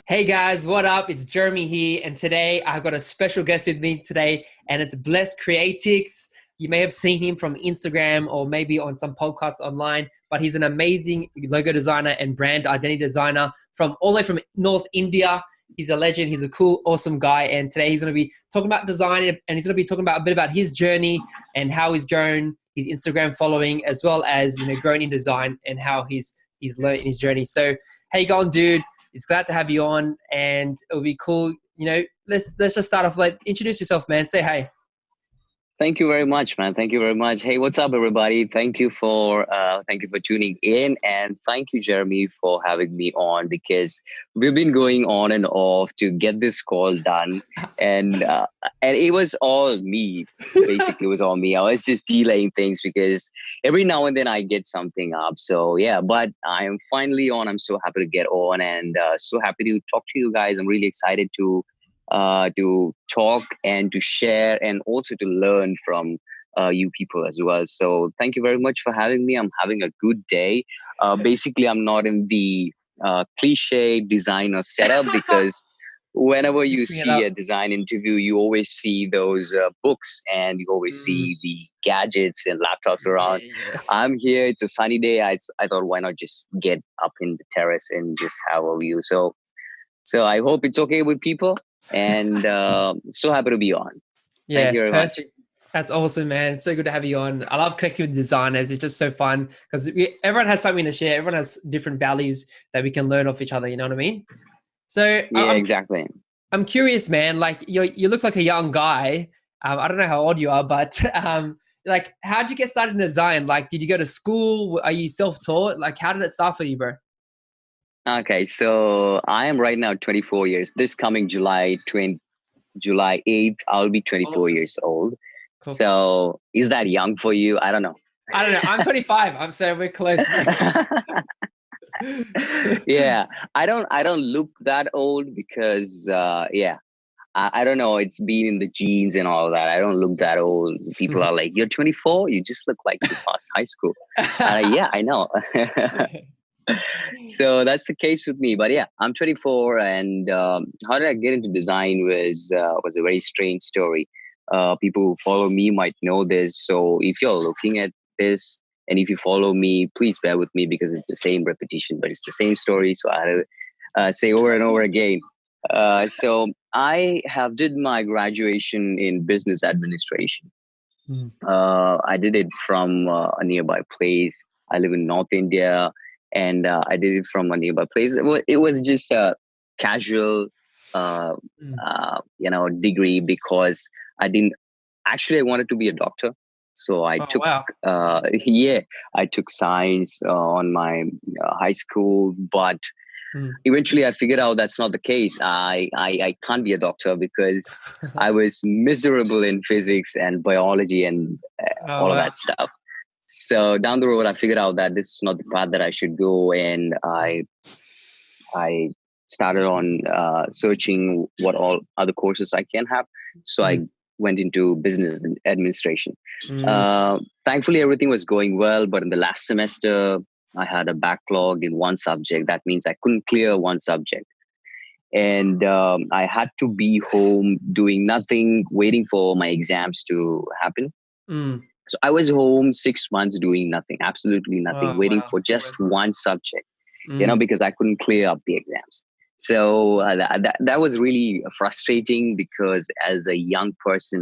Hey guys, what up? It's Jeremy here, and today I've got a special guest with me today, and it's Bless Creatics. You may have seen him from Instagram or maybe on some podcasts online, but he's an amazing logo designer and brand identity designer from all the way from North India. He's a legend. He's a cool, awesome guy, and today he's going to be talking about design, and he's going to be talking about a bit about his journey and how he's grown his Instagram following, as well as grown in design and how he's learned in his journey. So, how you going, dude? It's glad to have you on, and it'll be cool. Let's just start off. Like, introduce yourself, man. Say hi. Thank you very much, man. Thank you very much. Hey, what's up, everybody? Thank you for tuning in, and thank you, Jeremy, for having me on because we've been going on and off to get this call done, and it was all me. Basically, it was all me. I was just delaying things because every now and then I get something up. So yeah, but I am finally on. I'm so happy to get on, and so happy to talk to you guys. I'm really excited to talk and to share and also to learn from you people as well. So thank you very much for having me. I'm having a good day. Basically, I'm not in the cliche designer setup because whenever you Mixing it see up. a design interview, you always see those books and you always see the gadgets and laptops around. Yeah. I'm here. It's a sunny day. I thought, why not just get up in the terrace and just have a view? So I hope it's okay with people, and so happy to be on. Thank Yeah, you very much. perfect. That's awesome, man. It's so good to have you on. I love connecting with designers. It's just so fun because everyone has something to share. Everyone has different values that we can learn off each other. You know what I mean? So Yeah, exactly. I'm curious, man. Like you look like a young guy. I don't know how old you are, but like, how did you get started in design? Like, did you go to school? Are you self-taught? Like, how did it start for you, bro? Okay, so I am right now 24 years. This coming July 8th, I'll be 24 Awesome. years old. Cool. So is that young for you? I don't know. I don't know. I'm 25. I'm so we're close, bro. Yeah, I don't look that old because yeah, I don't know. It's been in the genes and all that. I don't look that old. People are like, "You're 24. You just look like you passed high school." Yeah, I know. So that's the case with me. But yeah, I'm 24, and how did I get into design was a very strange story. People who follow me might know this. So if you're looking at this, and if you follow me, please bear with me because it's the same repetition, but it's the same story. So I had to say over and over again. So I have did my graduation in business administration. Mm. I did it from a nearby place. I live in North India, and I did it from a nearby place. It was just a casual, uh, Mm. degree because I didn't actually. I wanted to be a doctor, so I Oh took. wow. Yeah, I took science on my high school, but Mm. eventually I figured out that's not the case. I can't be a doctor because I was miserable in physics and biology and Oh all of wow. that stuff. So down the road, I figured out that this is not the path that I should go, and I started on searching what all other courses I can have. So I Mm. went into business administration. Mm. Thankfully, everything was going well, but in the last semester, I had a backlog in one subject. That means I couldn't clear one subject. And I had to be home doing nothing, waiting for my exams to happen. Mm. So I was home 6 months doing nothing, absolutely nothing, Oh waiting wow. for So just one subject, mm. because I couldn't clear up the exams. So that was really frustrating because as a young person,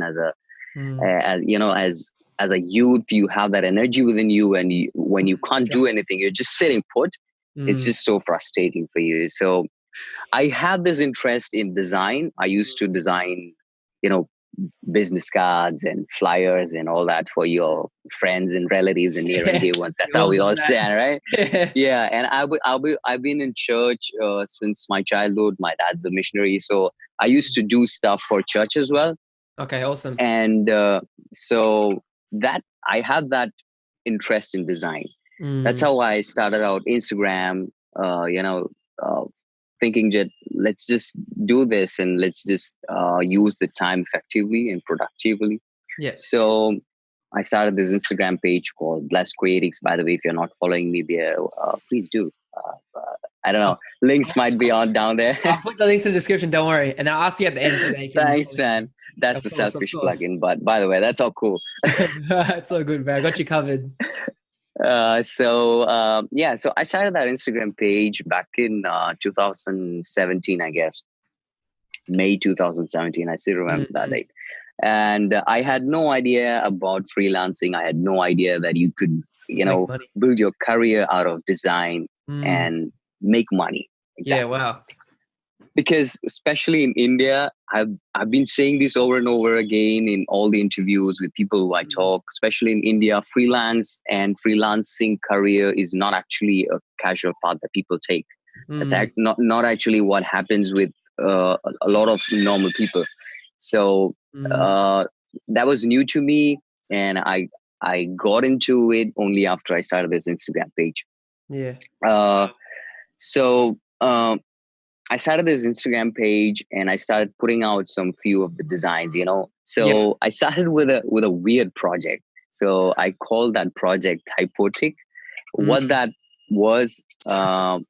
Mm. as a youth, you have that energy within you, and when you can't do anything, you're just sitting put. It's Mm. just so frustrating for you. So I had this interest in design. I used to design, you know, business cards and flyers and all that for your friends and relatives and near and Yeah, dear ones. we That's how all we do all that. stand, right? Yeah. Yeah, and I've been in church since my childhood. My dad's a missionary, so I used to do stuff for church as well. Okay, awesome. And so that I had that interest in design. That's Mm. how I started out Instagram. Uh, thinking that let's just do this and let's just use the time effectively and productively. Yeah. So I started this Instagram page called Bless Creatics. By the way, if you're not following me there, please do. I don't I'll, know. Links might be on down there. I'll put the links in the description. Don't worry, and I'll ask you at the end so they can. Thanks, man. That's the Of selfish course. plugin. But by the way, that's all cool. It's so good, man. I got you covered. So I started that Instagram page back in 2017, I guess. May 2017. I still remember that date. And I had no idea about freelancing. I had no idea that you could, build your career out of design and make money. Exactly. Yeah, wow. Because especially in India, I've been saying this over and over again in all the interviews with people who I talk, especially in India, freelance and freelancing career is not actually a casual path that people take. It's not actually what happens with a lot of normal people. So that was new to me, and I got into it only after I started this Instagram page. Yeah. I started this Instagram page and I started putting out some few of the designs, So I started with a weird project. So I called that project Hypotic. What that was, the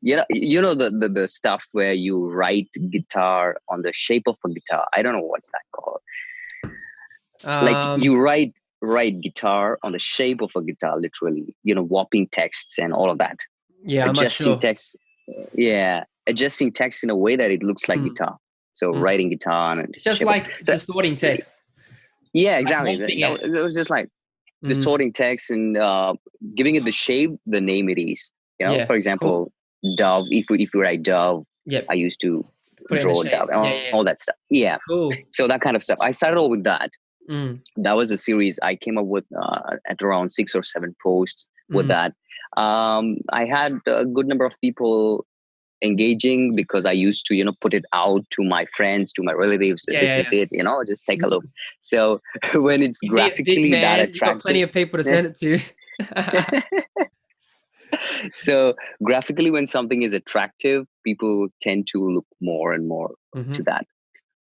stuff where you write guitar on the shape of a guitar. I don't know what's that called. Like you write guitar on the shape of a guitar, literally, warping texts and all of that. Yeah, adjusting text. Yeah. Adjusting text in a way that it looks like guitar. So writing guitar and it's just like distorting text. Yeah, exactly. It was just like distorting text and giving it the shape, the name it is. For example, Dove. If you write Dove, I used to draw Dove and all that stuff. Yeah. Cool. So that kind of stuff. I started off with that. That was a series I came up with at around 6 or 7 posts with that. I had a good number of people engaging because I used to, put it out to my friends, to my relatives. This is it, just take a look. So when it's graphically that attractive, you've got plenty of people to send it to. So graphically, when something is attractive, people tend to look more and more to that.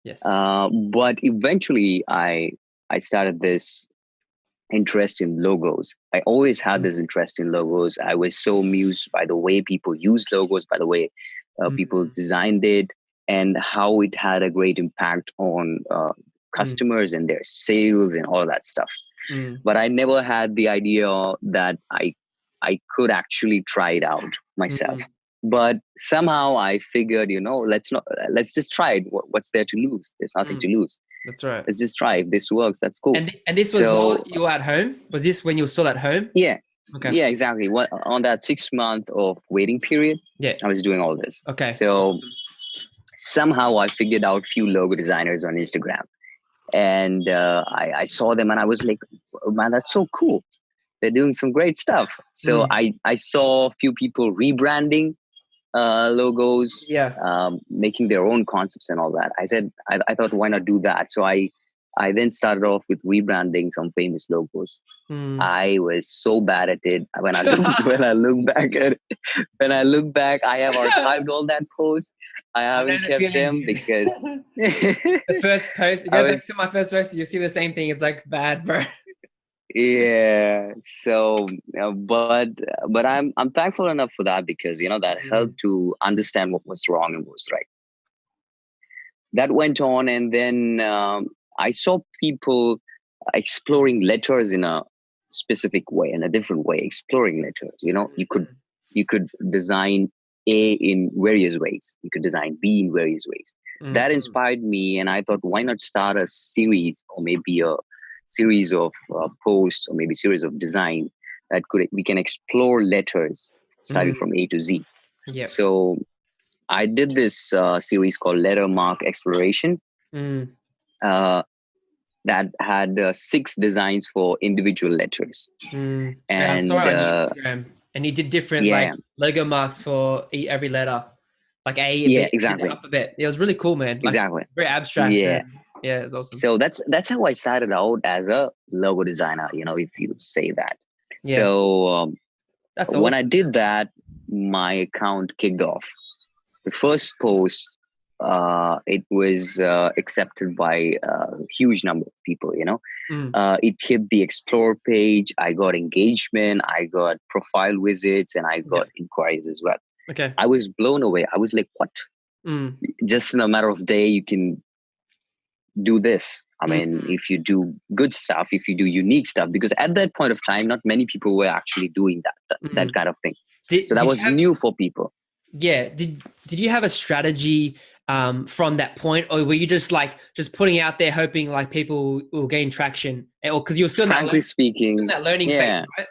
Yes. But eventually I started this interest in logos. I always had this interest in logos. I was so amused by the way people use logos, by the way people designed it, and how it had a great impact on customers and their sales and all of that stuff. But I never had the idea that I could actually try it out myself. But somehow I figured, let's just try it. What's there to lose? There's nothing to lose. That's right. Let's just try. If this works, that's cool. And this was while you were at home? Was this when you were still at home? Yeah. Okay. Yeah, exactly. On that 6 month of waiting period, I was doing all this. Okay. So somehow I figured out few logo designers on Instagram, and I saw them and I was like, oh, man, that's so cool. They're doing some great stuff. So I saw a few people rebranding logos, making their own concepts and all that. I said, I thought, why not do that? So I then started off with rebranding some famous logos. I was so bad at it. When I look back, I have archived all that post. I haven't kept them because the first post. Go back to my first post. You see the same thing. It's like bad, bro. Yeah. So, but I'm thankful enough for that because that helped to understand what was wrong and what was right. That went on, and then I saw people exploring letters in a specific way, in a different way. Exploring letters, you could design A in various ways. You could design B in various ways. That inspired me, and I thought, why not start a series or maybe a series of posts or maybe series of design that we can explore letters starting from A to Z. Yeah. So I did this series called Letter Mark Exploration that had 6 designs for individual letters. And I saw it on Instagram, and you did different like logo marks for every letter, like A, exactly. the alphabet. It was really cool, man. Like, exactly. Very abstract. Yeah, it was awesome. So that's how I started out as a logo designer. If you say that. Yeah. So that's awesome. When I did that, my account kicked off. The first post, it was accepted by a huge number of people, It hit the explore page. I got engagement, I got profile visits, and I got inquiries as well. Okay. I was blown away. I was like, what? Mm. Just in a matter of day, you can do this. I mean, Mm-hmm. if you do good stuff, if you do unique stuff, because at that point of time, not many people were actually doing that Mm. kind of thing. Did So that did you was have new for people. yeah did you have a strategy from that point, or were you just like just putting out there hoping like people will gain traction, or because you're still in that Frankly still in speaking, that learning phase, yeah, right?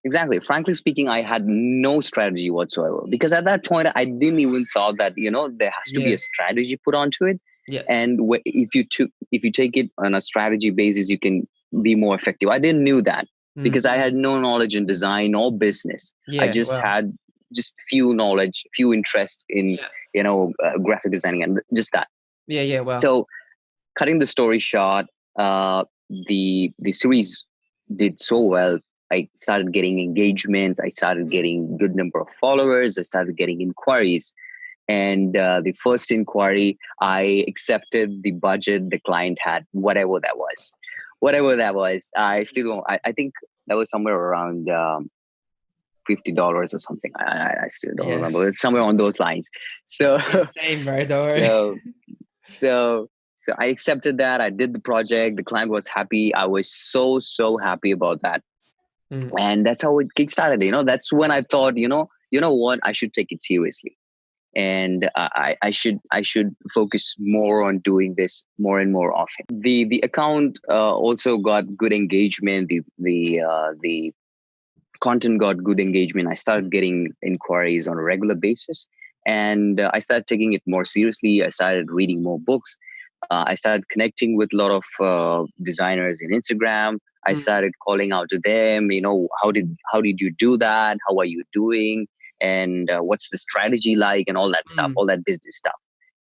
exactly. Frankly speaking, I had no strategy whatsoever, because at that point, I didn't even thought that, there has to be Yeah, a strategy put onto it. yeah. And if you take it on a strategy basis, you can be more effective. I didn't knew that, because I Mm-hmm. had no knowledge in design or business. I Yeah, just wow. had just few knowledge, few interest in Yeah, graphic designing, and just that. yeah, wow. So, cutting the story short, the series did so well. I started getting engagements. I started getting good number of followers. I started getting inquiries. And the first inquiry, I accepted the budget the client had, whatever that was. Whatever that was, I still don't. I think that was somewhere around $50 or something. I still don't Yeah. remember. It's somewhere on those lines. So, Same, bro, don't worry. so so so I accepted that. I did the project. The client was happy. I was so happy about that. Mm. And that's how it kickstarted. That's when I thought, what, I should take it seriously. And I should focus more on doing this more and more often. The account also got good engagement. The content got good engagement. I started getting inquiries on a regular basis, and I started taking it more seriously. I started reading more books. I started connecting with a lot of designers in Instagram. I Mm. started calling out to them. How did you do that? How are you doing? And what's the strategy like? And all that stuff, Mm. all that business stuff.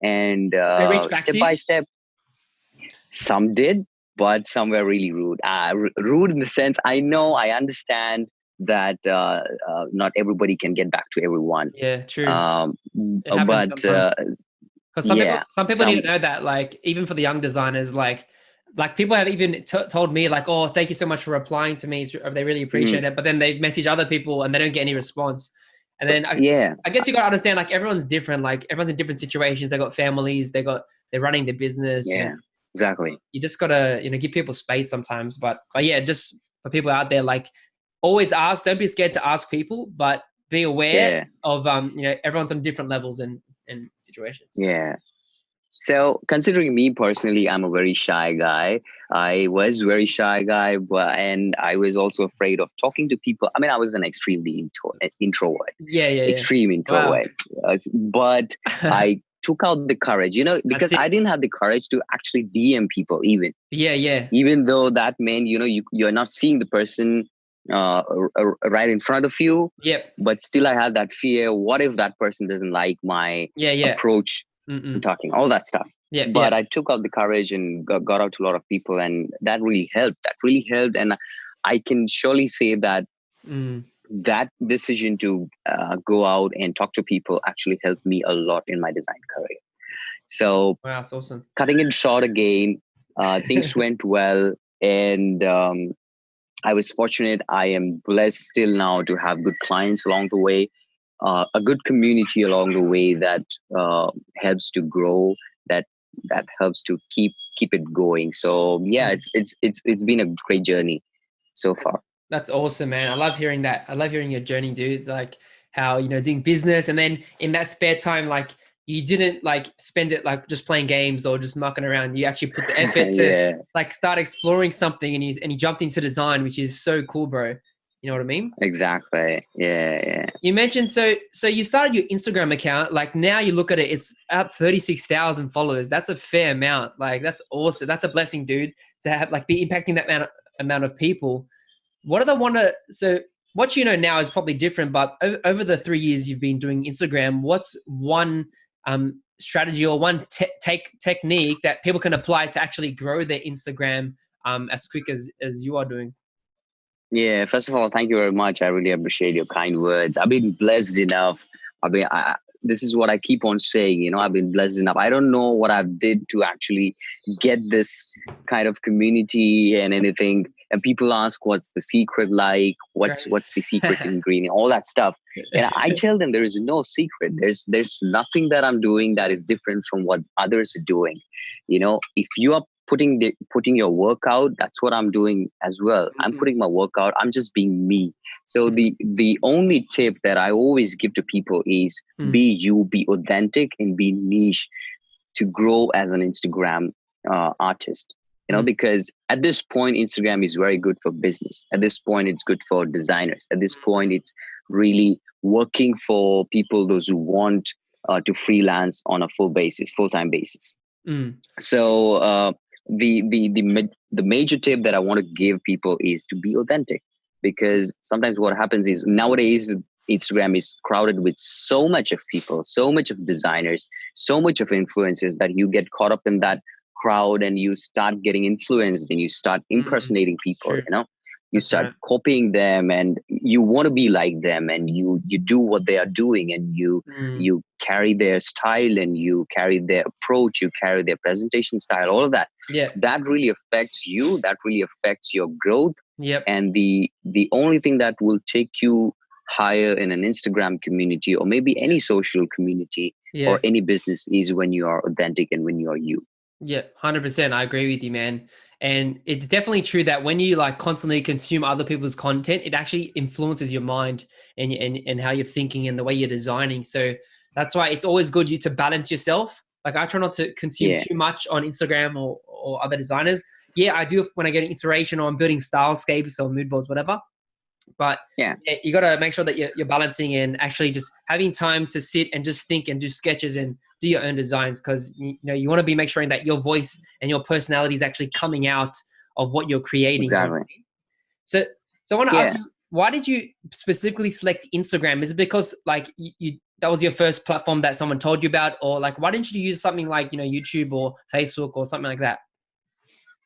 And They reach back step to you? by step, some did, but some were really rude. Rude in the sense, I understand that not everybody can get back to everyone. Yeah, true. Um, It happens but sometimes. Because yeah, some people need some to know that, like, even for the young designers, like people have even told me, like, oh, thank you so much for replying to me. They really mhm, appreciate it. But then they message other people and they don't get any response. And then yeah, I guess you got to understand, like, everyone's different. Like, everyone's in different situations. They got families. They're running their business, and yeah, exactly. you just gotta, give people space sometimes. But yeah, just for people out there, like, always ask. Don't be scared to ask people, but be aware Yeah, of everyone's on different levels and situations. yeah. So, considering me personally, I'm a very shy guy. I was very shy guy, and I was also afraid of talking to people. I mean, I was an extremely introvert, Yeah. extreme Wow. introvert. But I took out the courage, because That's it. I didn't have the courage to actually DM people, Yeah. even though that meant, you're not seeing the person right in front of you. Yep. But still, I had that fear. What if that person doesn't like my Yeah. approach and Mm-mm. talking, all that stuff? Yep. But I took out the courage and got out to a lot of people, and that really helped. And I can surely say that Mm. that decision to go out and talk to people actually helped me a lot in my design career. So, Wow, it's awesome. cutting it short again, things went well, and I was fortunate. I am blessed still now to have good clients along the way, a good community along the way that helps to grow, that helps to keep it going. So yeah, Mm. it's been a great journey so far. That's awesome, man. I love hearing that. I love hearing your journey, dude. Like how, doing business, and then in that spare time, like you didn't like spend it like just playing games or just mucking around. You actually put the effort to Yeah, like start exploring something, and you jumped into design, which is so cool, bro. You know what I mean? exactly. Yeah. You mentioned so you started your Instagram account. Like now you look at it, it's at 36,000 followers. That's a fair amount. Like that's awesome. That's a blessing, dude, to have like be impacting that amount of people. What do they want to? So what you know now is probably different, but over the 3 years you've been doing Instagram, what's one strategy or one technique that people can apply to actually grow their Instagram as quick as you are doing? Yeah, first of all, thank you very much. I really appreciate your kind words. I've been blessed enough. This is what I keep on saying. I've been blessed enough. I don't know what I did to actually get this kind of community and anything. And people ask, what's the secret like? What's the secret Right. ingredient? All that stuff. And I tell them there is no secret. There's nothing that I'm doing that is different from what others are doing. If you are putting your work out, that's what I'm doing as well. I'm Mm, putting my work out. I'm just being me. So mm, the only tip that I always give to people is mm, be you, be authentic, and be niche to grow as an Instagram artist. mm, Because at this point, Instagram is very good for business. At this point, it's good for designers. At this point, it's really working for people, those who want to freelance on a full time basis. mm, So the major tip that I want to give people is to be authentic, because sometimes what happens is nowadays Instagram is crowded with so much of people, so much of designers, so much of influencers, that you get caught up in that crowd and you start getting influenced and you start mm. impersonating It's people. true. You That's start right. copying them and you want to be like them, and you do what they are doing, and Mm, you carry their style, and you carry their approach, you carry their presentation style, all of that. yeah. That really affects you, that really affects your growth. Yep. And the only thing that will take you higher in an Instagram community, or maybe any social community, Yeah. or any business, is when you are authentic and when you are you. Yeah, 100%. I agree with you, man. And it's definitely true that when you like constantly consume other people's content, it actually influences your mind and how you're thinking and the way you're designing. So that's why it's always good you to balance yourself. Like I try not to consume Yeah, too much on Instagram or other designers. Yeah, I do when I get inspiration or I'm building stylescapes or mood boards, whatever. But yeah, yeah, you got to make sure that you're balancing and actually just having time to sit and just think and do sketches and do your own designs, because you want to be make sure that your voice and your personality is actually coming out of what you're creating. You know what exactly. I mean? So I want to ask Yeah. you, why did you specifically select Instagram? Is it because like you that was your first platform that someone told you about, or like why didn't you use something like YouTube or Facebook or something like that?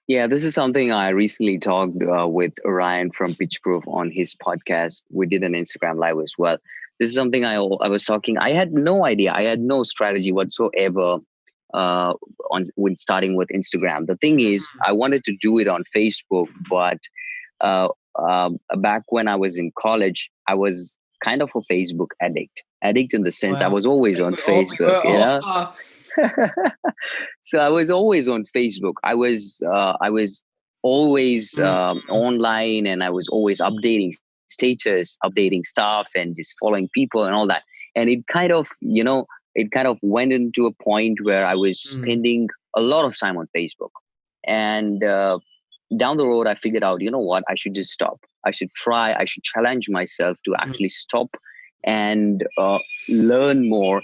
Yeah, this is something I recently talked with Ryan from Pitch Proof on his podcast. We did an Instagram live as well. This is something I was talking. I had no idea. I had no strategy whatsoever uh, on when starting with Instagram. The thing is, I wanted to do it on Facebook, but uh, back when I was in college, I was kind of a Facebook addict. Addict in the sense I Wow. was always I think on we Facebook. were all are. So I was always on Facebook. I was always Mm, online, and I was always updating status, updating stuff, and just following people and all that. And it kind of went into a point where I was mm, spending a lot of time on Facebook. And down the road, I figured out, you know what, I should just stop. I should challenge myself to mm, actually stop and learn more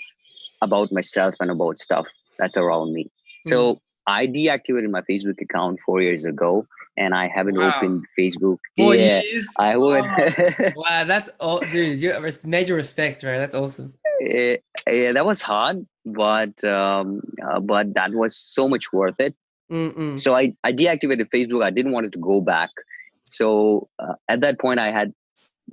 about myself and about stuff that's around me. mm. So I deactivated my Facebook account 4 years ago, and I haven't Wow. opened Facebook. Four Yeah, years. I would. Oh, wow. That's all, dude. You major respect, right? That's awesome. Eh, yeah, that was hard, but that was so much worth it. Mm-mm. So I deactivated Facebook. I didn't want it to go back. So at that point, I had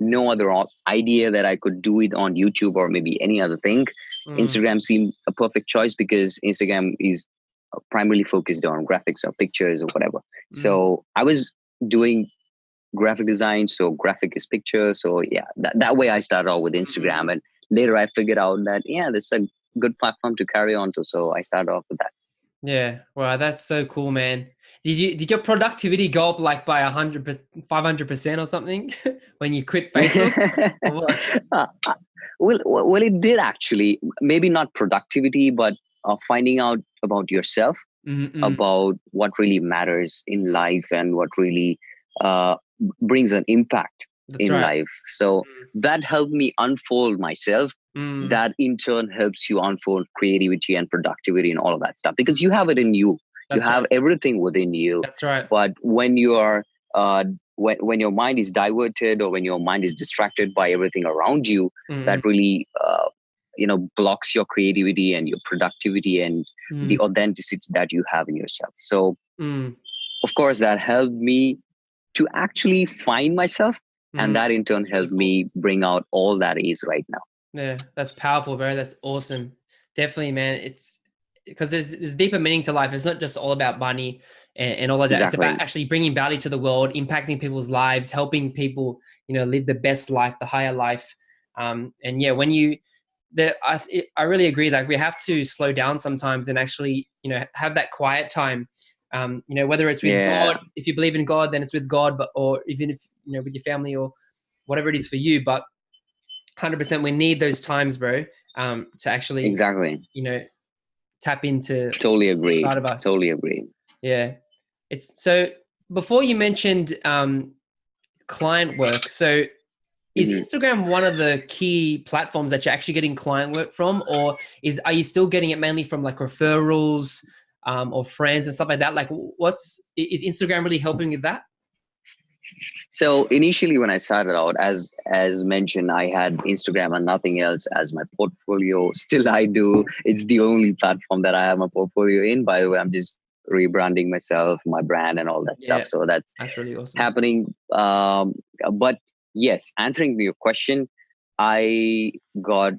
no other idea that I could do it on YouTube or maybe any other thing. Mm, Instagram seemed a perfect choice because Instagram is primarily focused on graphics or pictures or whatever. mm, So I was doing graphic design, so graphic is picture. So yeah, that way I started out with mm. Instagram, and later I figured out that yeah, this is a good platform to carry on to. So I started off with that. Yeah. Wow. That's so cool, man. Did your productivity go up like by 500% or something when you quit Facebook? Or what? Uh, well, it did actually. Maybe not productivity, but finding out about yourself, Mm-mm. about what really matters in life, and what really uh, brings an impact That's in right. life. So that helped me unfold myself. Mm, That in turn helps you unfold creativity and productivity and all of that stuff, because you mm. have it in you. You That's have right. everything within you. That's right. But when you are uh, when your mind is diverted, or when your mind is distracted by everything around you, that Mm-mm. really blocks your creativity and your productivity and the Mm, authenticity that you have in yourself. So mm, of course that helped me to actually find myself, and mm. that in turn That's really helped cool. me bring out all that is right now. Yeah, that's powerful, bro. That's awesome. Definitely, man. because there's deeper meaning to life. It's not just all about money and all of that. It's about Exactly. actually bringing value to the world, impacting people's lives, helping people, live the best life, the higher life. And yeah, when you, I really agree. Like we have to slow down sometimes and actually, have that quiet time. Whether it's with Yeah, God, if you believe in God, then it's with God, but, or even if, with your family or whatever it is for you, but 100%, we need those times, bro, to actually, exactly. you know, tap into Totally agree. side of us. Totally agree. Yeah. It's so before you mentioned client work. So is Mhm. Instagram one of the key platforms that you're actually getting client work from, or are you still getting it mainly from like referrals or friends and stuff like that? Like, is Instagram really helping with that? So initially, when I started out, as mentioned, I had Instagram and nothing else as my portfolio. Still, I do. It's the only platform that I have my portfolio in. By the way, I'm just rebranding myself, my brand, and all that stuff. Yeah, So that's that's really awesome. happening. But yes, answering your question, I got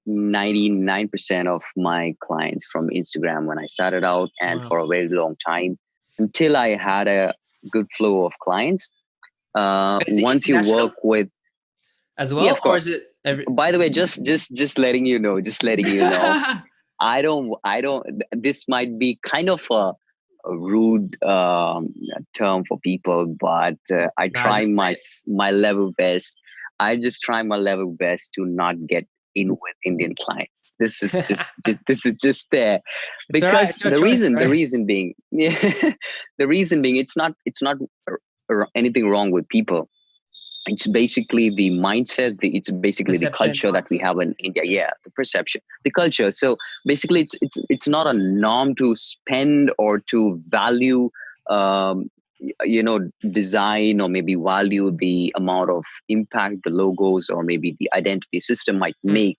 99% of my clients from Instagram when I started out, and Wow. for a very long time until I had a good flow of clients. And is it Once you international work with, as yeah, well, of or is course. it every? By the way, just letting you know, I don't. This might be kind of a rude term for people, but I Nah, try just say my it. my level best. I just try my level best to not get in with Indian clients. This is just there, It's all right. because It's your choice, the bro. reason being, yeah, the reason being, it's not anything wrong with people. It's basically the mindset, it's basically the Perception, culture that we mindset. have in India. Yeah, the perception, the culture. So basically it's not a norm to spend or to value, um, design, or maybe value the amount of impact the logos or maybe the identity system might Mm, make.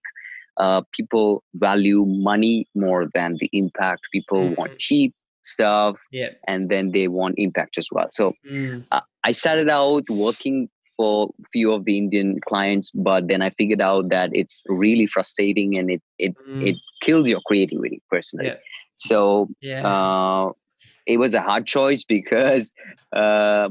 People value money more than the impact. People want mm, cheap stuff, yeah. and then they want impact as well. So Mm, I started out working for few of the Indian clients, but then I figured out that it's really frustrating, and it mm, kills your creativity personally. yeah. So Yeah. uh, it was a hard choice because uh,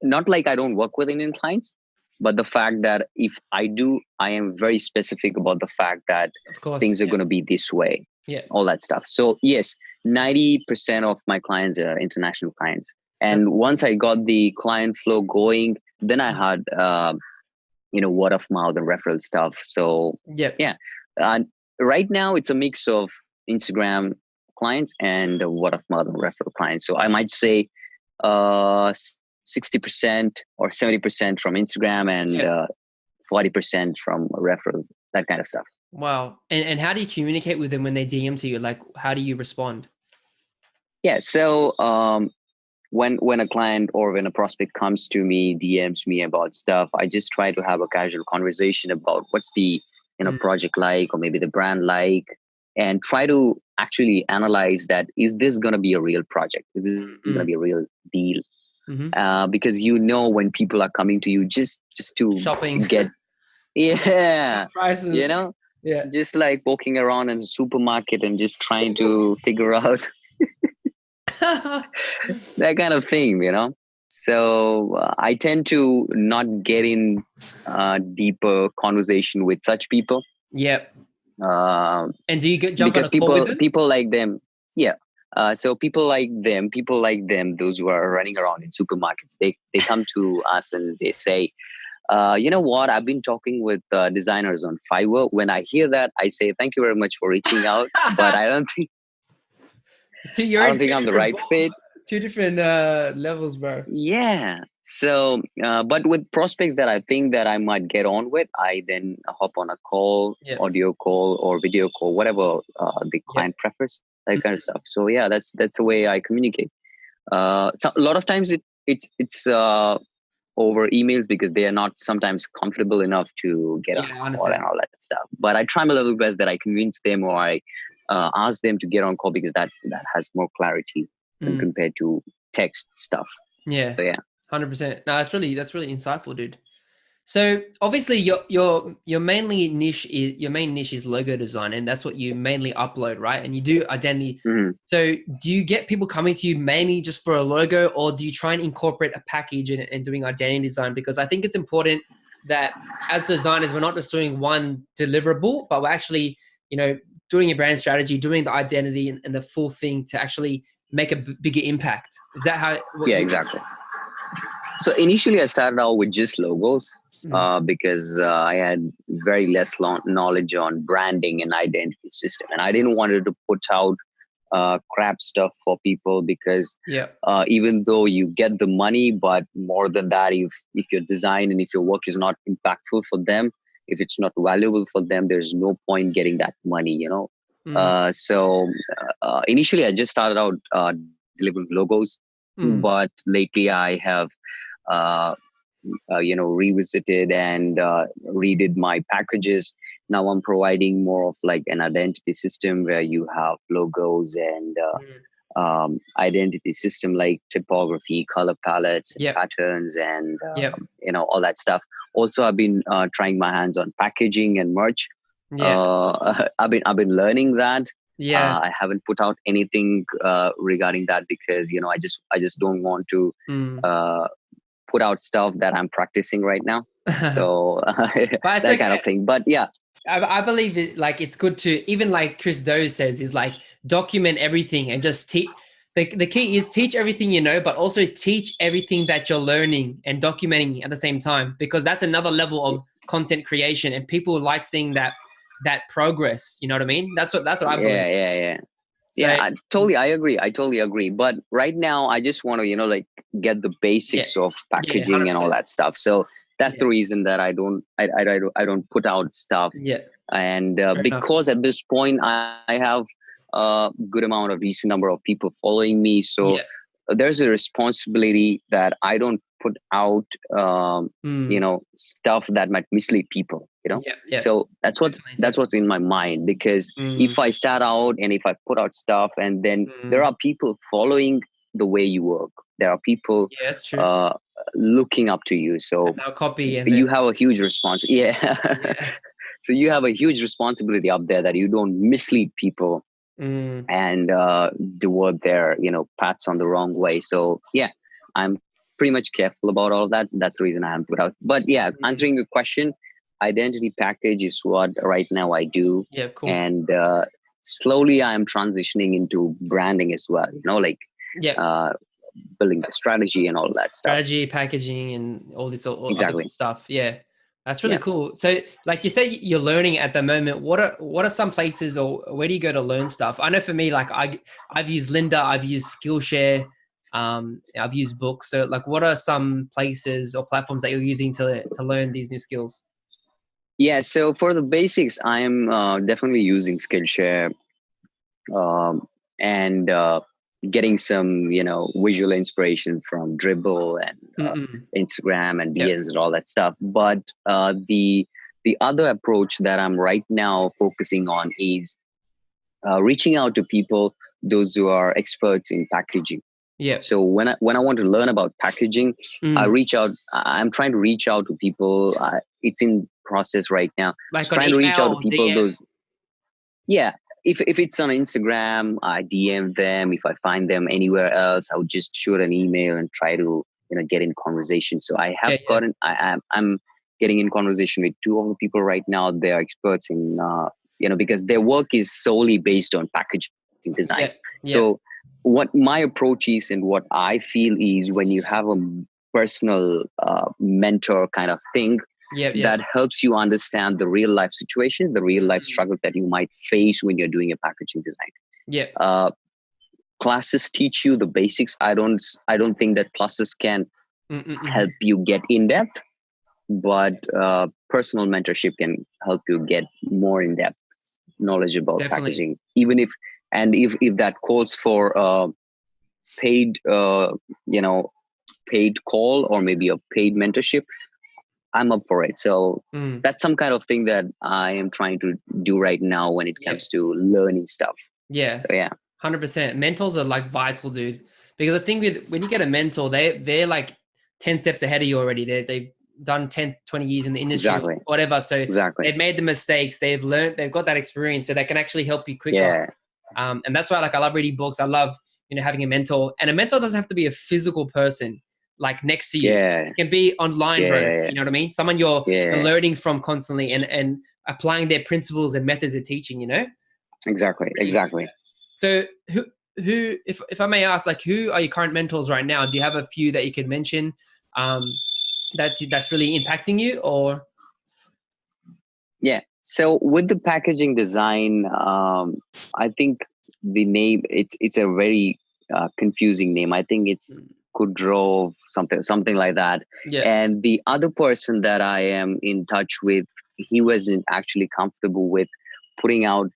not like I don't work with Indian clients, but the fact that if I do, I am very specific about the fact that Of course. things are Yeah. going to be this way, Yeah. all that stuff. So yes, 90% of my clients are international clients. And That's once I got the client flow going, then I mm, had, word of mouth and referral stuff. So yeah. yeah, and right now it's a mix of Instagram clients and word of mouth and referral clients. So I might say uh 60% or 70% from Instagram, and Yeah. 40% from referrals, that kind of stuff. Wow. And how do you communicate with them when they DM to you? Like, how do you respond? Yeah, so when a client or when a prospect comes to me, DMs me about stuff, I just try to have a casual conversation about what's the Mm, project like, or maybe the brand like, and try to actually analyze that, is this going to be a real project, is this going to mm, be a real deal? mm-hmm. Because when people are coming to you just to Shopping. get, yeah, you Prices. know Yeah. just like walking around in a supermarket and just trying to figure out that kind of thing. So I tend to not get in deeper conversation with such people, Yep. uh, And do you jump on because a call with people them? people like them, yeah. So people like them, those who are running around in supermarkets, they come to us and they say, you know what? I've been talking with designers on Fiverr. When I hear that, I say thank you very much for reaching out, but Two, I you're don't in think two I'm the different right ball, fit. two different levels, bro. Yeah. So, but with prospects that I think that I might get on with, I then hop on a call, Yep. audio call or video call, whatever the Yep. client prefers, that kind of Mm, stuff. So yeah, that's the way I communicate. So a lot of times it's over emails because they are not sometimes comfortable enough to get on yeah, a I call and understand. all that stuff. But I try my level best that I convince them, or I ask them to get on call, because that has more clarity when Mm, compared to text stuff. yeah. So yeah. 100%. No, that's really insightful, dude. So obviously your mainly niche is your main niche is logo design, and that's what you mainly upload, right? And you do identity. Mhm. So do you get people coming to you mainly just for a logo, or do you try and incorporate a package and doing identity design? Because I think it's important that as designers, we're not just doing one deliverable, but we're actually, doing a brand strategy, doing the identity and the full thing to actually make a bigger impact. Is that how what Yeah, you? exactly. So initially, I started out with just logos Mm, because I had very less knowledge on branding and identity system, and I didn't want to put out crap stuff for people because yeah. even though you get the money, but more than that, if your design and if your work is not impactful for them, if it's not valuable for them, there's no point getting that money. Mm, So initially, I just started out delivering logos, mm, but lately I have uh, revisited and redid my packages. Now I'm providing more of like an identity system where you have logos and mm. identity system like typography, color palettes, and Yep. patterns, and Yep. all that stuff. Also, I've been trying my hands on packaging and merch. Yeah. Awesome. I've been learning that. Yeah. I haven't put out anything regarding that because I just don't want to Mm. uh, put out stuff that I'm practicing right now. So But it's that kind okay. of thing. But yeah, I believe it, like it's good to, even like Chris Doe says, is like document everything and just teach. The key is teach everything you know, but also teach everything that you're learning and documenting at the same time, because that's another level of content creation, and people like seeing that progress. You know what I mean? That's what I believe. yeah. So I totally agree. But right now, I just want to, like get the yeah, basics of yeah, packaging and all 100%. that stuff. So that's Yeah, the reason that I don't put out stuff. yeah, And fair enough. because at this point I have a good amount of decent number of people following me, so Yeah. there's a responsibility that I don't put out, Mm. stuff that might mislead people. Yeah, yeah, So that's what's definitely, that's definitely. what's in my mind, because Mm, if I start out and if I put out stuff and then there mm. are people following the way you work, there are people Yeah, that's true. uh, looking up to you. And So they'll copy and then you have a huge response. Yeah. yeah. So you have a huge responsibility up there that you don't mislead people Mm, and divert their paths on the wrong way. So yeah, I'm pretty much careful about all of that. That's the reason I haven't put out. But yeah, mm. answering your question, identity package is what right now I do. Yeah, cool. And slowly I'm transitioning into branding as well, like Yeah. uh, building the strategy and all that stuff. Strategy, packaging, and all this all other good Exactly. stuff. Yeah. That's really Yeah. cool. So, like you say, you're learning at the moment. What are some places, or where do you go to learn stuff? I know for me, like I've used Linda, I've used Skillshare, I've used books. So, like, what are some places or platforms that you're using to learn these new skills? Yeah. So for the basics, I'm definitely using Skillshare, um, and getting some visual inspiration from Dribble and Mm-mm. Instagram and Yep. DNs and all that stuff. But the other approach that I'm right now focusing on is reaching out to people, those who are experts in packaging. Yep. So when I want to learn about packaging, I Mm. reach out. I'm trying to reach out to people. It's in process right now. Like on Trying to reach out email to or people. DM. Those, yeah. If it's on Instagram, I DM them. If I find them anywhere else, I would just shoot an email and try to get in conversation. So I have Yeah, yeah, I'm getting in conversation with two of the people right now. They are experts in because their work is solely based on packaging design. yeah, yeah. So what my approach is and what I feel is, when you have a personal mentor kind of thing, Yep, yep. that helps you understand the real life situation, the real life Mm. struggles that you might face when you're doing a packaging design. Yep. Uh, Classes teach you the basics. I don't think that classes can Mm-mm-mm. help you get in depth, but personal mentorship can help you get more in depth knowledge about Definitely. packaging. Even if that calls for paid you know paid call or maybe a paid mentorship, I'm up for it. So Mm. that's some kind of thing that I am trying to do right now when it Yep. comes to learning stuff. Yeah. So yeah. 100%. Mentors are like vital, dude. Because I think with when you get a mentor, they're like 10 steps ahead of you already. done 10, 20 years in the industry, Exactly. or whatever. So Exactly. they've made the mistakes, they've learned, they've got that experience, so they can actually help you quicker. Yeah. And that's why, like, I love reading books. I love, having a mentor, and a mentor doesn't have to be a physical person like next to you. Yeah. It can be online, bro. Yeah. You know what I mean? Someone you're Yeah. learning from constantly and applying their principles and methods of teaching, Exactly. Exactly. So who, if I may ask, like, who are your current mentors right now? Do you have a few that you could mention that's really impacting you, or? Yeah. So with the packaging design, I think the name, it's a very confusing name. I think it's Kudrov, something like that. Yeah. And the other person that I am in touch with, he wasn't actually comfortable with putting out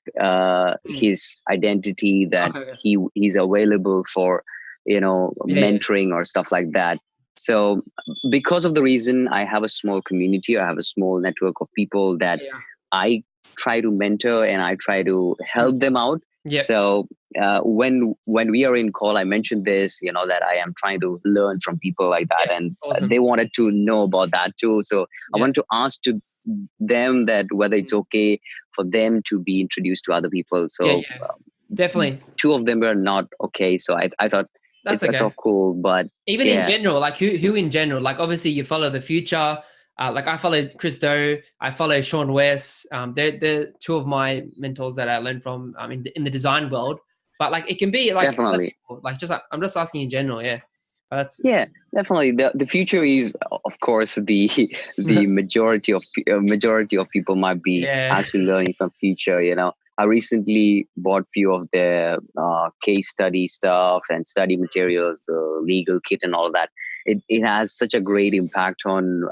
his identity, that he's available for mentoring or stuff like that. So because of the reason, I have a small community, I have a small network of people that I try to mentor and I try to help them out. Yep. So when we are in call, I mentioned this, that I am trying to learn from people like that, and they wanted to know about that too. So I want to ask to them that whether it's okay for them to be introduced to other people. So definitely, two of them were not okay. So I thought that's it's all cool, but even in general, like who in general, like obviously you follow the future. Like I follow Chris Do, I follow Sean West. They're two of my mentors that I learned from in the design world. But like it can be like definitely, like just I'm just asking in general, But that's definitely the future is, of course, the majority of people might be actually learning from future. I recently bought few of the case study stuff and study materials, the legal kit and all that. It has such a great impact on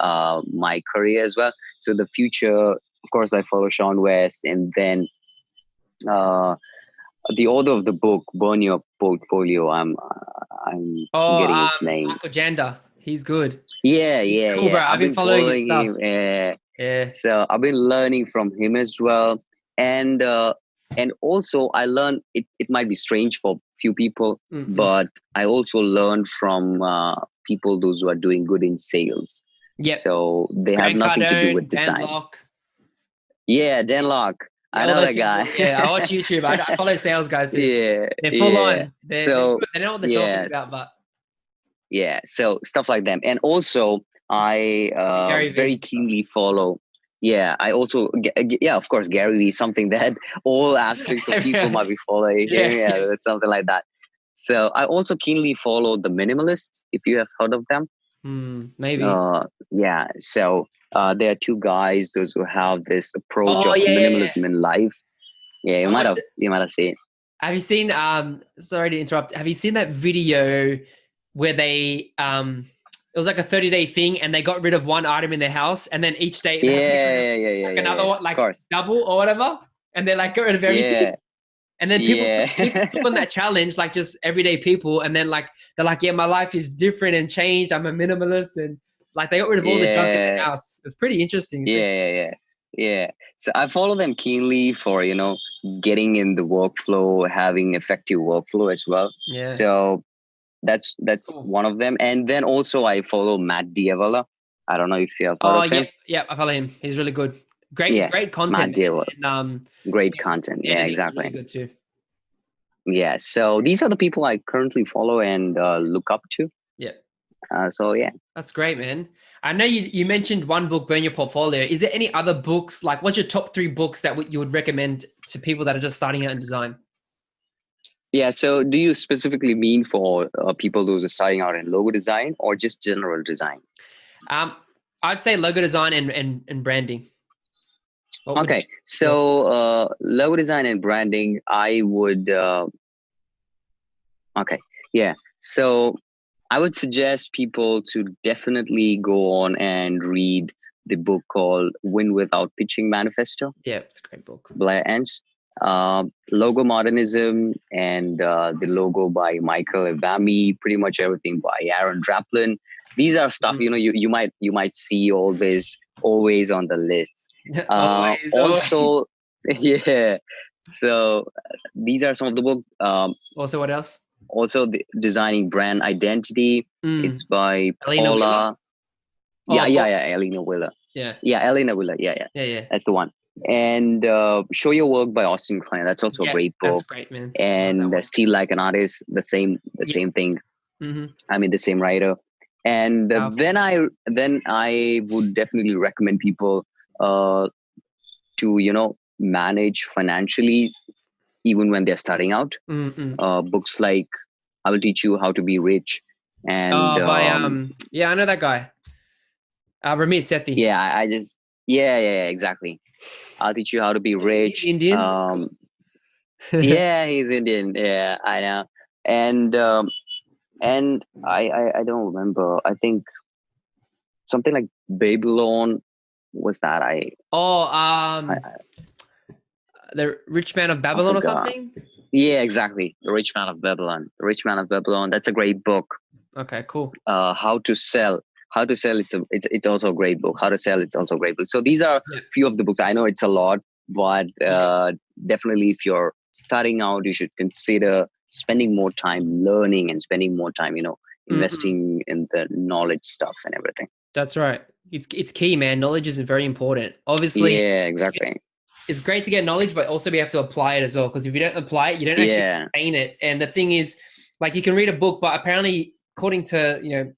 my career as well. So the future, of course, I follow Sean West, and then the author of the book, Burn Your Portfolio. I'm forgetting his name. Michael Janda. He's good. He's cool, bro. I've been following his stuff. Him. So I've been learning from him as well, and also I learned it might be strange for few people, but I also learned from people those who are doing good in sales. Yeah. So they have nothing to do with design. Dan Locke. I know that guy. I watch YouTube. I follow sales guys too. Yeah. They're full on. They know what they're talking about, but so stuff like them. And also I very keenly follow. I also of course Gary Vee, something that all aspects of people might be following. It's something like that. So I also keenly follow the minimalists, if you have heard of them. Maybe. So there are two guys, those who have this approach of minimalism in life. You might have seen it. Have you seen sorry to interrupt, have you seen that video where they it was like a 30-day thing and they got rid of one item in their house, and then each day another one, like double or whatever, and they like got rid of everything. And then people took on that challenge, like just everyday people, and then like they're like, my life is different and changed. I'm a minimalist, and like they got rid of all the junk in their house. It's pretty interesting. So I follow them keenly for getting in the workflow, having effective workflow as well. So that's cool. One of them. And then also I follow Matt Diavola. I don't know if you have heard of him. I follow him. He's really good. Great content. Great content. Exactly. Really good too. So these are the people I currently follow and look up to. That's great, man. I know you mentioned one book, Burn Your Portfolio. Is there any other books? Like, what's your top 3 books that you would recommend to people that are just starting out in design? So do you specifically mean for people those are starting out in logo design or just general design? I'd say logo design and branding. So logo design and branding, I would so I would suggest people to definitely go on and read the book called Win Without Pitching Manifesto. It's a great book. Blessens Logo Modernism, and the logo by Michael Avami, pretty much everything by Aaron Draplin. These are stuff you might see always on the list. Also, so these are some of the books. Also, what else? Also, the Designing Brand Identity. It's by Paula. Yeah, Oh, yeah, yeah. Elena Wheeler. yeah, Yeah, Elena Wheeler. Yeah, yeah. yeah, yeah, That's the one. And Show Your Work by Austin Klein. That's also a yeah. great That's book. great, man. Love that And one. Steal Like an Artist, the Yeah. same thing. Mm-hmm. I mean, the same writer. And Powerful. then I would definitely recommend people uh, to manage financially even when they're starting out. Mm-mm. Books like I Will Teach You How to Be Rich, and By yeah, I know that guy. Ramit Sethi. yeah, I just yeah, exactly. I'll Teach You How to Be He's Rich. Indian. That's cool. Yeah, he's Indian. Yeah, I know. And I don't remember. I think something like Babylon was that. Oh, I the Rich Man of I Babylon or forgot. something. Yeah, exactly. The Rich Man of Babylon. The Rich Man of Babylon. That's a great book. Okay, cool. How to Sell. How to Sell. It's also a great book. How to Sell. It's also a great book. So these are Yeah, few of the books. I know it's a lot, but yeah. definitely if you're starting out, you should consider spending more time learning and spending more time, Mm-mm. investing in the knowledge stuff and everything. That's right. It's key, man. Knowledge is very important. Obviously, Yeah, exactly. it's great to get knowledge, but also we have to apply it as well. Because if you don't apply it, you don't actually Yeah, retain it. And the thing is, like you can read a book, but apparently, according to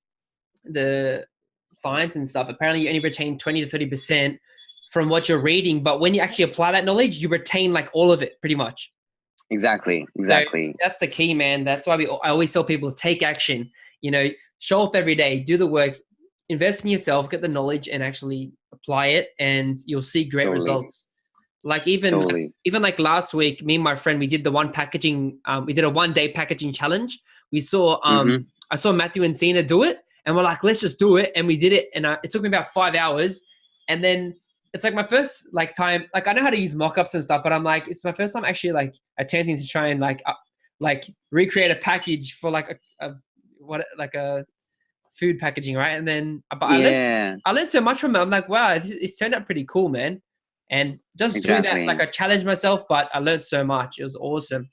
the science and stuff, apparently you only retain 20 to 30% from what you're reading. But when you actually apply that knowledge, you retain like all of it, pretty much. exactly, So exactly. that's the key, man. That's why I always tell people take action. Show up every day, do the work, invest in yourself, get the knowledge, and actually apply it, and you'll see great Totally, results. Like even like last week, me and my friend, we did the one packaging. We did a 1 day packaging challenge. We saw Mm-hmm. I saw Matthew and Cena do it, and we're like, let's just do it, and we did it, and it took me about 5 hours, and then it's like my first like time. Like I know how to use mock-ups and stuff, but I'm like, it's my first time actually like attempting to try and like recreate a package for like a food packaging, right? And then, but Yeah, I learned so much from it. I'm like, wow, it's turned out pretty cool, man. And just doing that, like exactly. I challenged myself, but I learned so much. It was awesome.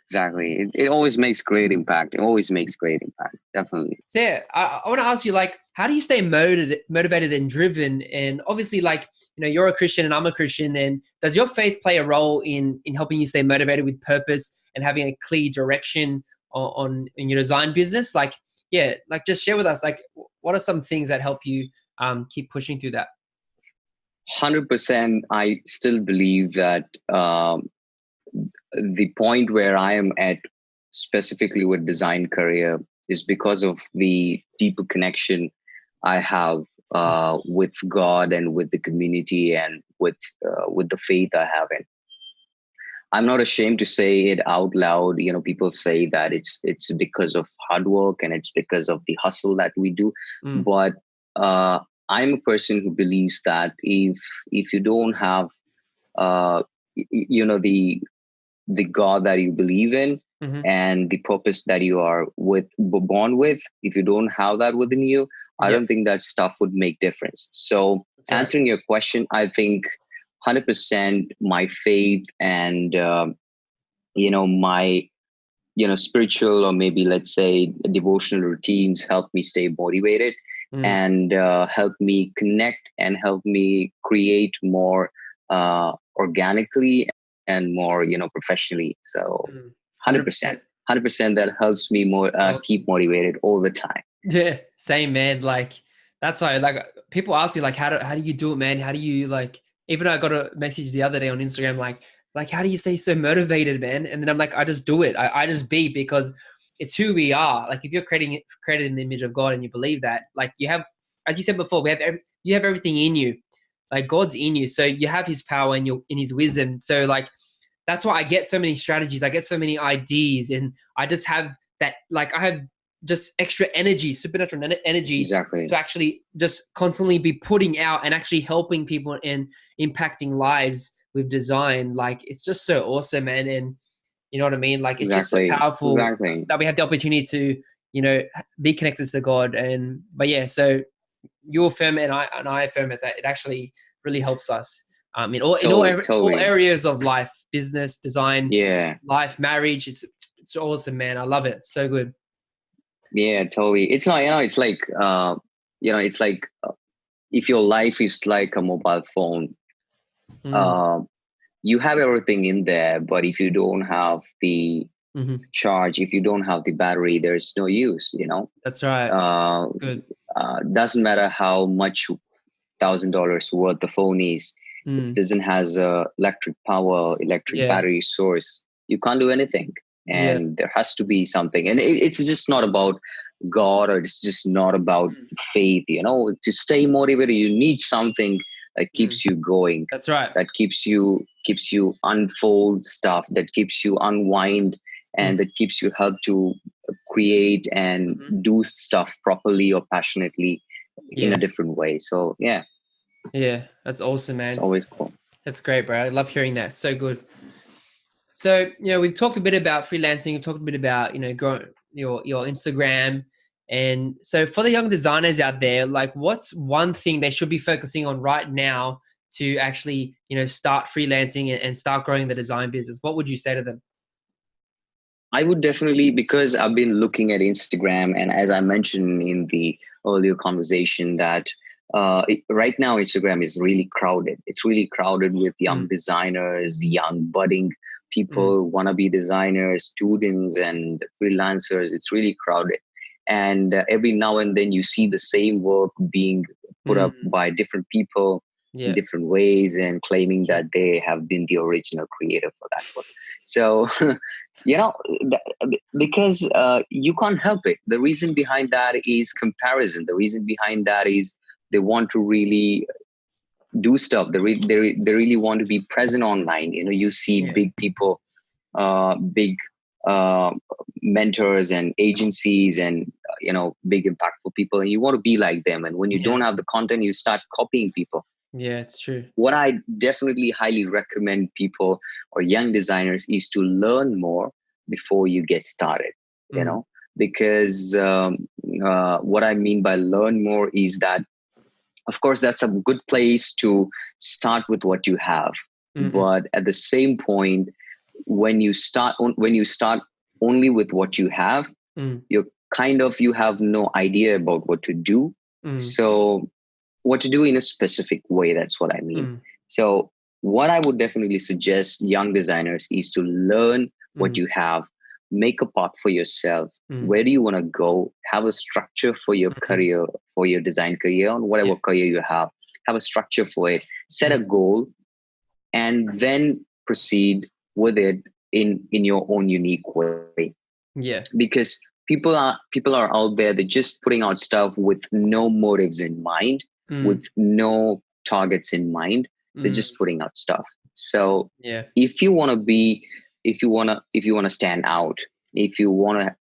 Exactly. It always makes great impact. It always makes great impact. Definitely. So yeah, I want to ask you, like, how do you stay motivated and driven? And obviously, like, you're a Christian and I'm a Christian. And does your faith play a role in helping you stay motivated with purpose and having a clear direction in your design business? Like, yeah, like just share with us, like, what are some things that help you keep pushing through that? 100%. I still believe that the point where I am at specifically with design career is because of the deeper connection I have with God and with the community and with the faith I have in. I'm not ashamed to say it out loud. People say that it's because of hard work and it's because of the hustle that we do. Mm. But uh, I'm a person who believes that if you don't have the God that you believe in Mm-hmm. and the purpose that you are born with, if you don't have that within you, I Yeah, don't think that stuff would make difference. So that's right. answering your question, I think 100% my faith and my spiritual, or maybe let's say devotional routines help me stay motivated Mm. and help me connect and help me create more organically and more professionally. So Mm. 100%, 100%. 100% that helps me more That's awesome. keep motivated all the time. Yeah, same, man. Like that's why, like, people ask me, like, how do you do it, man? How do you, like, even I got a message the other day on Instagram, like how do you stay so motivated, man? And then I'm like, I just do it. I just be, because it's who we are. Like if you're created in the image of God and you believe that, like you have, as you said before, you have everything in you. Like God's in you, so you have His power and in His wisdom. So like that's why I get so many strategies. I get so many ideas, and I just have that. Like I have just extra energy, supernatural energy, Exactly. to actually just constantly be putting out and actually helping people and impacting lives with design. Like it's just so awesome, man. And you know what I mean? Like it's just so Exactly. powerful Exactly. that we have the opportunity to, be connected to God. And but yeah, so you affirm it, and I affirm it, that it actually really helps us Totally. all Totally. areas of life, business, design, Yeah. life, marriage. It's awesome, man. I love it. It's so good. Yeah, totally. It's not, it's like it's like if your life is like a mobile phone, Mm. uh, you have everything in there, but if you don't have the Hmm. charge, if you don't have the battery, there's no use. That's right. uh, That's good. doesn't matter how much $1,000 worth the phone is, if it Mm. doesn't has a electric power, electric Yeah. battery source, you can't do anything. Yeah. And there has to be something, and it's just not about God, or it's just not about Mm. faith. To stay motivated, you need something that Mm. keeps you going, That's right. that keeps you unfold stuff, that keeps you unwind, Mm. and that keeps you help to create and Hmm. do stuff properly or passionately in a Yeah. different way. So yeah, Yeah. That's awesome, it's man. always cool. That's great, bro. I love hearing that. So good. So, we've talked a bit about freelancing. We've talked a bit about, growing your Instagram. And so for the young designers out there, like what's one thing they should be focusing on right now to actually, start freelancing and start growing the design business? What would you say to them? I would definitely, because I've been looking at Instagram, and as I mentioned in the earlier conversation, that right now Instagram is really crowded. It's really crowded with young Mm, designers, young budding mm, people, wannabe designers, students, and freelancers. It's really crowded. And every now and then you see the same work being put up mm, by different people in yeah. different ways and claiming True. that they have been the original creator for that work. So you know because you can't help it. The reason behind that is comparison. The reason behind that is they want to really do stuff. They really want to be present online. You see Yeah. big people, big uh, mentors and agencies, and big impactful people, and you want to be like them. And when you Yeah. don't have the content, you start copying people. Yeah. It's true. What I definitely highly recommend people or young designers is to learn more before you get started, you Mm, know, because what I mean by learn more is that, of course, that's a good place to start with what you have. mm, But at the same point, when you start only with what you have, mm, you have no idea about what to do. mm, So what to do in a specific way. That's what I mean. mm, So, what I would definitely suggest young designers is to learn what mm, you have, make a path for yourself. mm, Where do you want to go? Have a structure for your mm. career, for your design career, on Yeah. whatever career you have. Have a structure for it, set Mm, a goal, and then proceed with it in your own unique way. yeah. Because people are out there, they're just putting out stuff with no motives in mind, Mm, with no targets in mind. They're mm, just putting out stuff. So yeah. if you want to be if you want to stand out, if you want to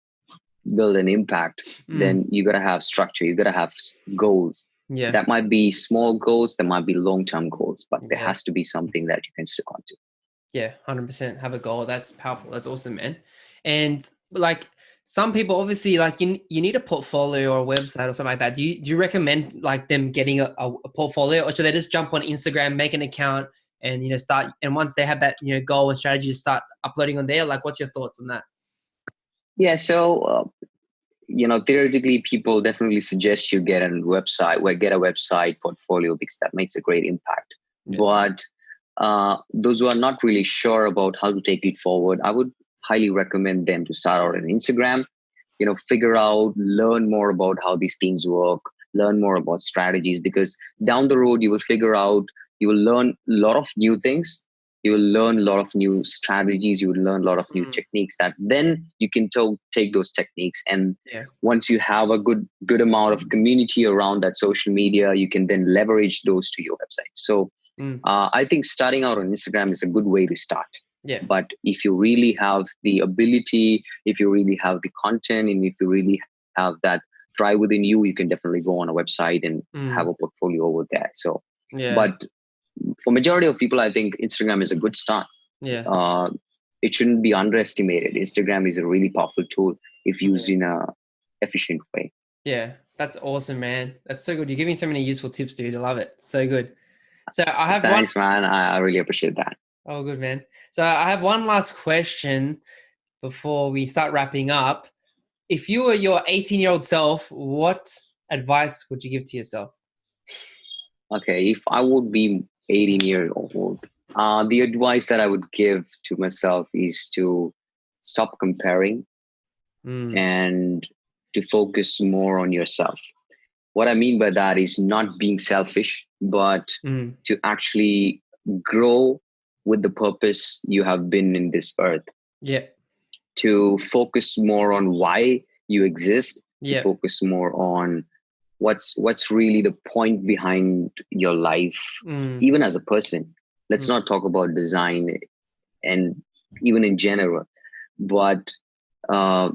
build an impact, Mm, then you got to have structure, you got to have goals. yeah. That might be small goals, there might be long-term goals, but there Yeah. has to be something that you can stick on to. Yeah, 100% have a goal. That's powerful. That's awesome, man. And like some people obviously like you need a portfolio or a website or something like that. Do you recommend like them getting a portfolio, or should they just jump on Instagram, make an account and start, and once they have that goal and strategy, start uploading on there? Like what's your thoughts on that? Yeah, so theoretically, people definitely suggest you get a website portfolio, because that makes a great impact. Yeah. But those who are not really sure about how to take it forward, I would highly recommend them to start out on Instagram. Figure out, learn more about how these things work, learn more about strategies, because down the road you will learn a lot of new things. You will learn a lot of new strategies. You will learn a lot of new Mm, techniques that then you can take those techniques, and yeah. once you have a good amount of community around that social media, you can then leverage those to your website. So Mm, I think starting out on Instagram is a good way to start. yeah. But if you really have the ability, if you really have the content, and if you really have that drive within you, you can definitely go on a website and have Mm, a portfolio over there. So, yeah. but for majority of people, I think Instagram is a good start. Yeah. Uh, it shouldn't be underestimated. Instagram is a really powerful tool if used Yeah. in a efficient way. Yeah. That's awesome, man. That's so good. You're giving so many useful tips, dude. I love it. So good. So I have one. Thanks, man. I really appreciate that. Oh, good, man. So I have one last question before we start wrapping up. If you were your 18-year-old self, what advice would you give to yourself? Okay, if I would be 18 years old, the advice that I would give to myself is to stop comparing Mm, and to focus more on yourself. What I mean by that is not being selfish, but mm, to actually grow with the purpose you have been in this earth, yeah, to focus more on why you exist, to yeah, focus more on what's really the point behind your life, mm, even as a person. Let's mm, not talk about design and even in general, but uh,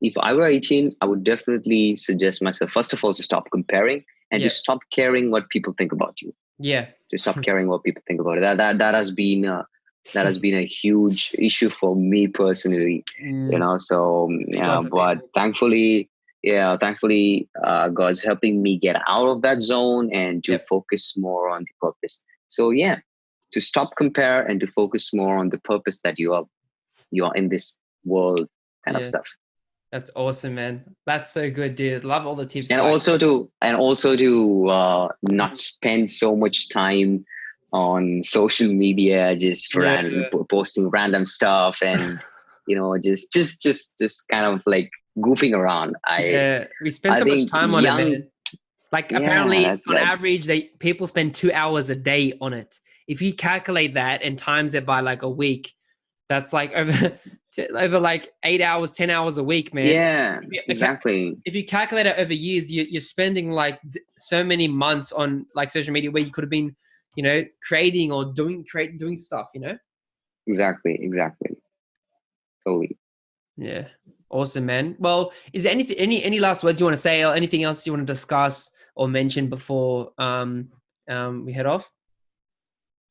if I were 18, I would definitely suggest myself, first of all, to stop comparing and to yeah, stop caring what people think about you. yeah. To stop caring what people think about it. That has been a huge issue for me personally, Mm, So, it's a big one for but people. thankfully, God's helping me get out of that zone and to Yep. focus more on the purpose. So, yeah, to stop compare and to focus more on the purpose that you are in this world, kind of Yeah. stuff. That's awesome, man. That's so good, dude. Love all the tips. And Like, also to not spend so much time on social media, just yeah, posting random stuff, and just kind of like goofing around. i yeah. We spend i so much think time on it, young, man. Like, yeah, apparently, that's on that. average, people spend 2 hours a day on it. If you calculate that and times it by like a week, that's like over like 8 hours, 10 hours a week, man. Yeah, If you, exactly. if you calculate it over years, you're spending like so many months on like social media where you could have been, creating or doing stuff, Exactly, totally. Yeah. Awesome, man. Well, is there any last words you want to say or anything else you want to discuss or mention before we head off?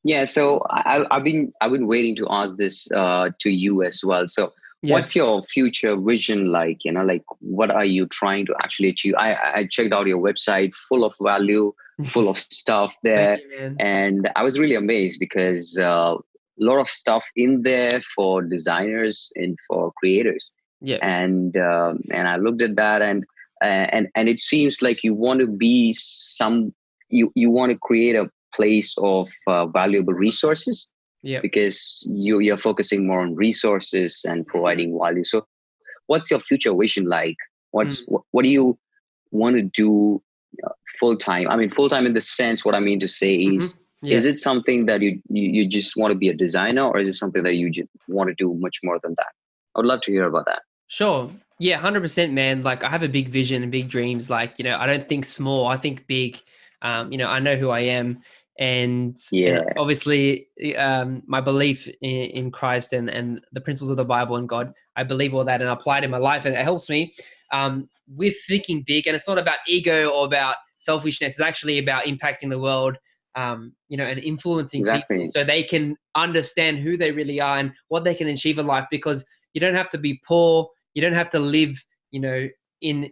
Yeah, so I've been waiting to ask this to you as well. So, Yeah. what's your future vision like? Like what are you trying to actually achieve? I checked out your website, full of value, full of stuff Thank there, you, man. and I was really amazed because a lot of stuff in there for designers and for creators, Yeah. and I looked at that, and it seems like you want to be some you want to create a place of valuable resources, Yeah. because you're focusing more on resources and Mm, providing value. So what's your future vision like? mm, What do you want to do full time? I mean, full time in the sense, what I mean to say mhm. is Yeah. it something that you just want to be a designer, or is it something that you just want to do much more than that? I would love to hear about that. Sure. Yeah, 100%, man. Like, I have a big vision and big dreams. Like, I don't think small, I think big. I know who I am. And Yeah, obviously, my belief in Christ and the principles of the Bible and God, I believe all that and apply it in my life. And it helps me with thinking big. And it's not about ego or about selfishness. It's actually about impacting the world, and influencing people exactly. so they can understand who they really are and what they can achieve in life. Because you don't have to be poor. You don't have to live, in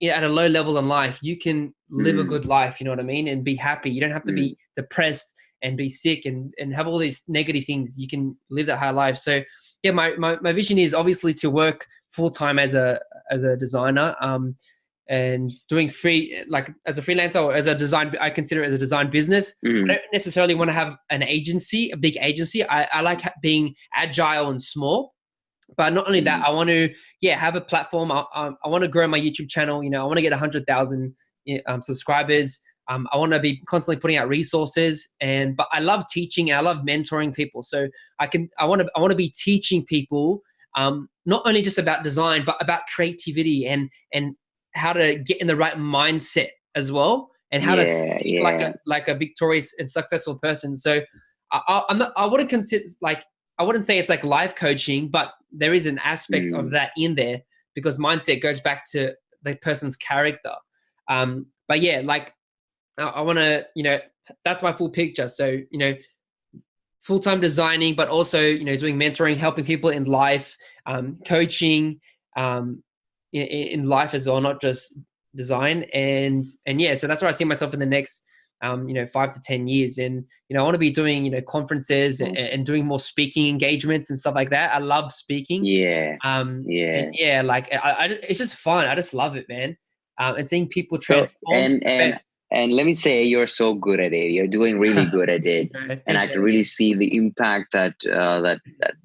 at a low level in life. You can live a Mm, good life, you know what I mean, and be happy. You don't have to mm, be depressed and be sick and have all these negative things. You can live that high life. So yeah, my vision is obviously to work full time as a designer, and doing free, like as a freelancer or as a design. I consider it as a design business. I mm, don't necessarily want to have an agency, a big agency. I like being agile and small. But not only that, mm. I want to, have a platform. I want to grow my YouTube channel. I want to get 100,000 subscribers. I want to be constantly putting out resources, but I love teaching and I love mentoring people. So I want to be teaching people, not only just about design, but about creativity and how to get in the right mindset as well, and how to Yeah, think like yeah. a victorious and successful person. So I'm not. I wouldn't consider like. I wouldn't say it's like life coaching, but there is an aspect of Mm. that in there because mindset goes back to the person's character. But yeah, like I want to, that's my full picture. So, full-time designing, but also, doing mentoring, helping people in life, coaching, in life as well, not just design. And yeah, so that's where I see myself in the next, 5 to 10 years. And, I want to be doing, conferences Awesome. and doing more speaking engagements and stuff like that. I love speaking. Yeah, And yeah. yeah, like it's just fun. I just love it, man. and seeing people So transform for the best. and let me say, you're so good at it. You're doing really good at it, I and I appreciate can it. really see the impact that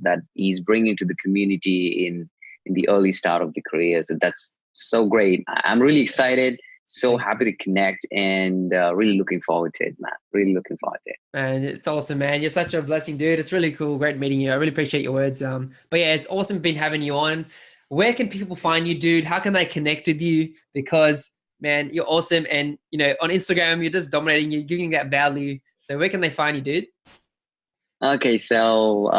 that he's bringing to the community in the early start of the career. So that's so great. I'm really excited. So Thanks, happy to connect, and really looking forward to it, man. Really looking forward to it. man. It's awesome, man. You're such a blessing, dude. It's really cool. Great meeting you. I really appreciate your words. But yeah, it's awesome been having you on. Where can people find you, dude? How can they connect with you? Because man, you're awesome. And you know, on Instagram, you're just dominating, you're giving that value. So where can they find you, dude? Okay, so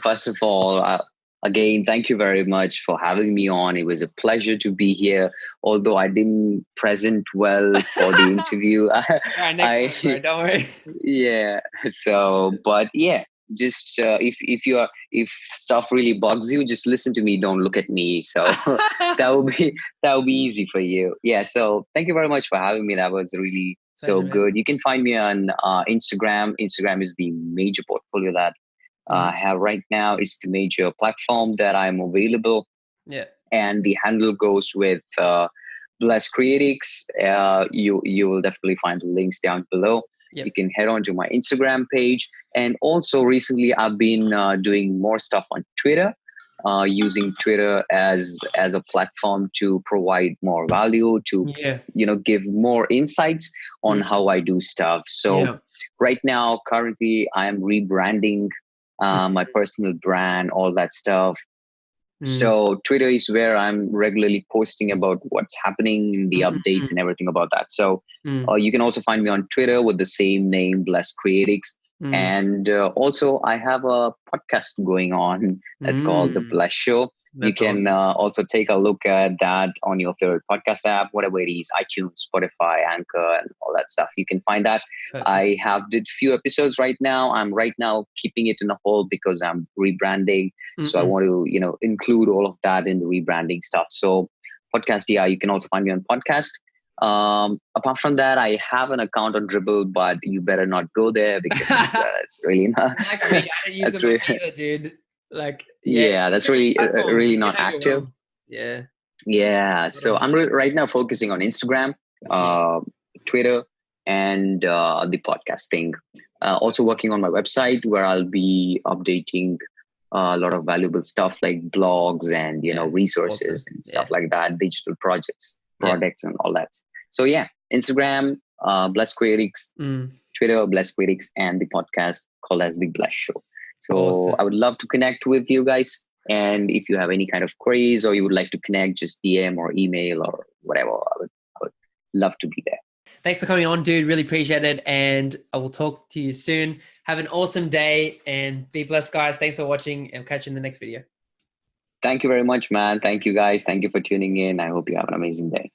first of all, again, thank you very much for having me on. It was a pleasure to be here. Although I didn't present well for the interview, All right, next time, bro. I Don't worry. yeah. So, but yeah, just if stuff really bugs you, just listen to me. Don't look at me. So that will be easy for you. Yeah. So thank you very much for having me. That was really so Pleasure, man. good. You can find me on Instagram. Instagram is the major portfolio that I Mhm. have right now. It's the major platform that I'm available, Yeah. and the handle goes with Bless Creatics. You will definitely find the links down below. You Yep. can head on to my Instagram page, and also recently I've been doing more stuff on Twitter, using Twitter as a platform to provide more value, to Yeah. give more insights on Mm. how I do stuff. So Yeah. right now, currently, I am rebranding my personal brand, all that stuff. Mm. So Twitter is where I'm regularly posting about what's happening in the Mm. updates Mm. and everything about that. So Mm. you can also find me on Twitter with the same name, Bless Creatics. Mm. And also, I have a podcast going on that's called The Mm. Bless Show. You That's can awesome. also take a look at that on your favorite podcast app, whatever it is, iTunes, Spotify, Anchor, and all that stuff. You can find that. Perfect. I have did few episodes right now. I'm right now keeping it in a hold because I'm rebranding. So I Mm-mm. want to, include all of that in the rebranding stuff. So podcast, yeah, you can also find me on podcast. Apart from that, I have an account on Dribble, but you better not go there because it's really not. Like me, I don't use That's them much really, either, dude. Like, yeah, it's yeah, got that's too many platforms. really You not get active. overwhelmed. Yeah. Yeah, What of so I'm right now focusing on Instagram, yeah. Twitter, and the podcast thing. Also working on my website where I'll be updating a lot of valuable stuff like blogs and Yeah. resources Awesome. and stuff Yeah. like that, digital projects, Yeah. products, and all that. So yeah, Instagram, Bless Creatics, Mm. Twitter, Bless Critics, and the podcast called as The Bless Show. So Awesome. I would love to connect with you guys. And if you have any kind of queries or you would like to connect, just DM or email or whatever. I would love to be there. Thanks for coming on, dude. Really appreciate it. And I will talk to you soon. Have an awesome day and be blessed, guys. Thanks for watching and catch you in the next video. Thank you very much, man. Thank you, guys. Thank you for tuning in. I hope you have an amazing day.